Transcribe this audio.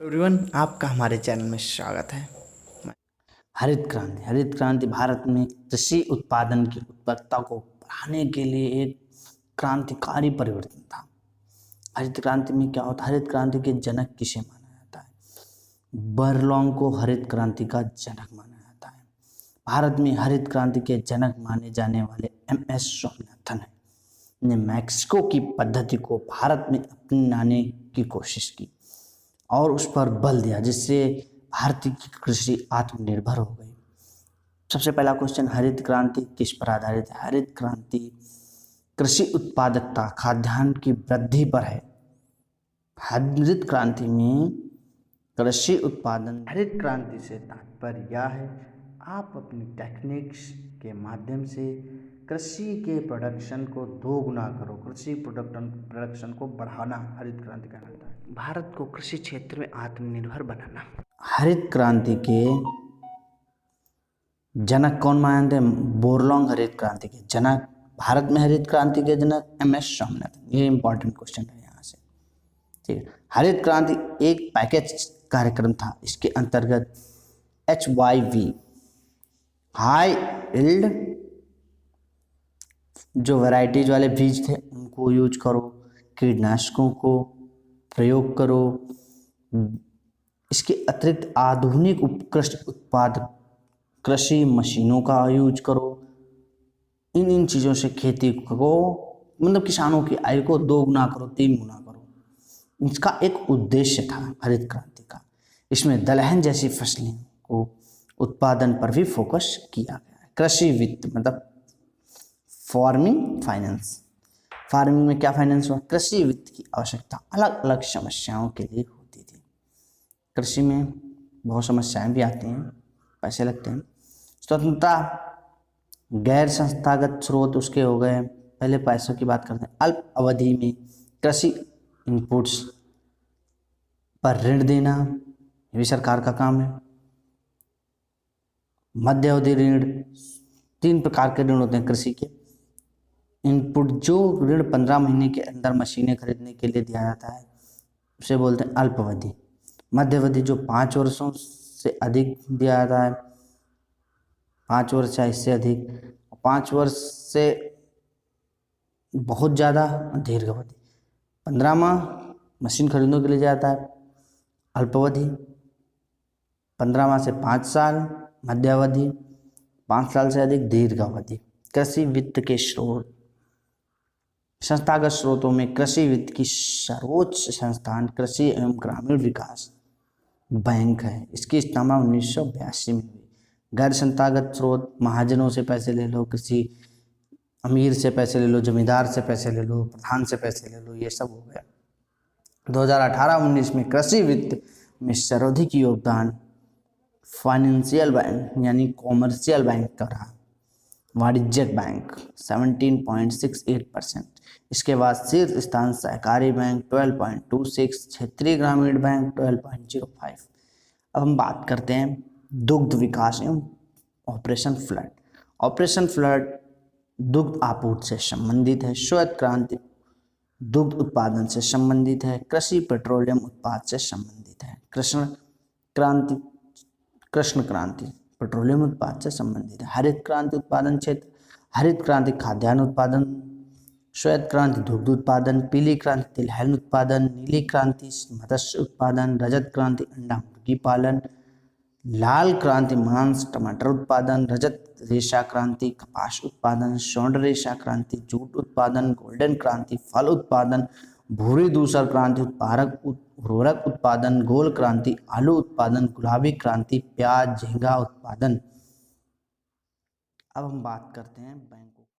Everyone, आपका हमारे channel में स्वागत है। हरित क्रांति भारत में कृषि उत्पादन की उत्पादकता को बढ़ाने के लिए एक क्रांतिकारी परिवर्तन था। हरित क्रांति में क्या होता है? हरित क्रांति के जनक किसे माना जाता है? बर्लॉन्ग को हरित क्रांति का जनक माना जाता है। भारत में हरित क्रांति के जनक माने जाने वाले MS स्वामीनाथन ने मैक्सिको की पद्धति को भारत में अपनाने की कोशिश की और उस पर बल दिया, जिससे भारत की कृषि आत्मनिर्भर हो गई। सबसे पहला क्वेश्चन, हरित क्रांति किस पर आधारित है? हरित क्रांति कृषि उत्पादकता, खाद्यान्न की वृद्धि पर है। हरित क्रांति में कृषि उत्पादन, हरित क्रांति से तात्पर्य यह है आप अपनी टेक्निक्स के माध्यम से कृषि के प्रोडक्शन को दोगुना करो, कृषि प्रोडक्शन को बढ़ाना हरित क्रांति कहलाता है। भारत को कृषि क्षेत्र में आत्मनिर्भर बनाना। हरित क्रांति के जनक कौन मानते हैं? बोरलॉन्ग हरित क्रांति के जनक। भारत में हरित क्रांति के जनक MS स्वामीनाथन। ये इंपॉर्टेंट क्वेश्चन है यहाँ से, ठीक है। हरित क्रांति एक पैकेज कार्यक्रम था। इसके अंतर्गत HYV हाई यील्ड जो वैरायटीज वाले बीज थे उनको यूज करो, कीटनाशकों को प्रयोग करो। इसके अतिरिक्त आधुनिक उत्कृष्ट उत्पाद कृषि मशीनों का यूज करो। इन चीज़ों से खेती को, मतलब किसानों की आय को दोगुना करो, 3 गुना करो। इसका एक उद्देश्य था हरित क्रांति का। इसमें दलहन जैसी फसलों को उत्पादन पर भी फोकस किया गया है। कृषि वित्त मतलब फार्मिंग फाइनेंस। फार्मिंग में क्या फाइनेंस हुआ? कृषि वित्त की आवश्यकता अलग अलग समस्याओं के लिए होती थी। कृषि में बहुत समस्याएं भी आती हैं, पैसे लगते हैं। स्वतंत्रता, गैर संस्थागत स्रोत उसके हो गए। पहले पैसों की बात करते हैं। अल्प अवधि में कृषि इनपुट्स पर ऋण देना, ये भी सरकार का काम है। मध्य अवधि ऋण, 3 प्रकार के ऋण होते हैं कृषि के। इनपुट जो ऋण 15 महीने के अंदर मशीनें खरीदने के लिए दिया जाता है उसे बोलते हैं अल्प अवधि। मध्य अवधि जो 5 वर्षों से अधिक दिया जाता है, 5 वर्ष या इससे अधिक। 5 वर्ष से बहुत ज़्यादा दीर्घ अवधि 15 माह मशीन खरीदने के लिए जाता है। अल्प अवधि 15 माह से 5 साल, मध्य अवधि 5 साल से अधिक, दीर्घ अवधि। कृषि वित्त के स्रोत, संस्थागत स्रोतों में कृषि वित्त की सर्वोच्च संस्थान कृषि एवं ग्रामीण विकास बैंक है। इसकी स्थापना 1982 में हुई। गैर संस्थागत स्रोत, महाजनों से पैसे ले लो, किसी अमीर से पैसे ले लो, जमींदार से पैसे ले लो, प्रधान से पैसे ले लो, ये सब हो गया। 2018-19 में कृषि वित्त में सर्वाधिक योगदान फाइनेंशियल बैंक यानी कॉमर्शियल बैंक का रहा। वाणिज्यिक बैंक 17.68%। इसके बाद शीर्ष स्थान सहकारी बैंक 12.26, क्षेत्रीय ग्रामीण बैंक 12.05। अब हम बात करते हैं दुग्ध विकास एवं ऑपरेशन फ्लड। ऑपरेशन फ्लड दुग्ध आपूर्ति से संबंधित है। श्वेत क्रांति दुग्ध उत्पादन से संबंधित है। कृषि पेट्रोलियम उत्पाद से संबंधित है। कृष्ण क्रांति पेट्रोलियम उत्पाद से संबंधित है। हरित क्रांति उत्पादन क्षेत्र, हरित क्रांति खाद्यान्न उत्पादन, श्वेत क्रांति दुग्ध उत्पादन, पीली क्रांति तिलहन उत्पादन, नीली क्रांति मत्स्य उत्पादन, रजत क्रांति अंडा मुर्गी पालन, लाल क्रांति मांस टमाटर उत्पादन, रजत रेशा क्रांति कपास उत्पादन, स्वर्ण रेशा क्रांति जूट उत्पादन, गोल्डन क्रांति फल उत्पादन, भूरी धूसर क्रांति उर्वरक उत्पादन, गोल क्रांति आलू उत्पादन, गुलाबी क्रांति प्याज झींगा उत्पादन। अब हम बात करते हैं बैंक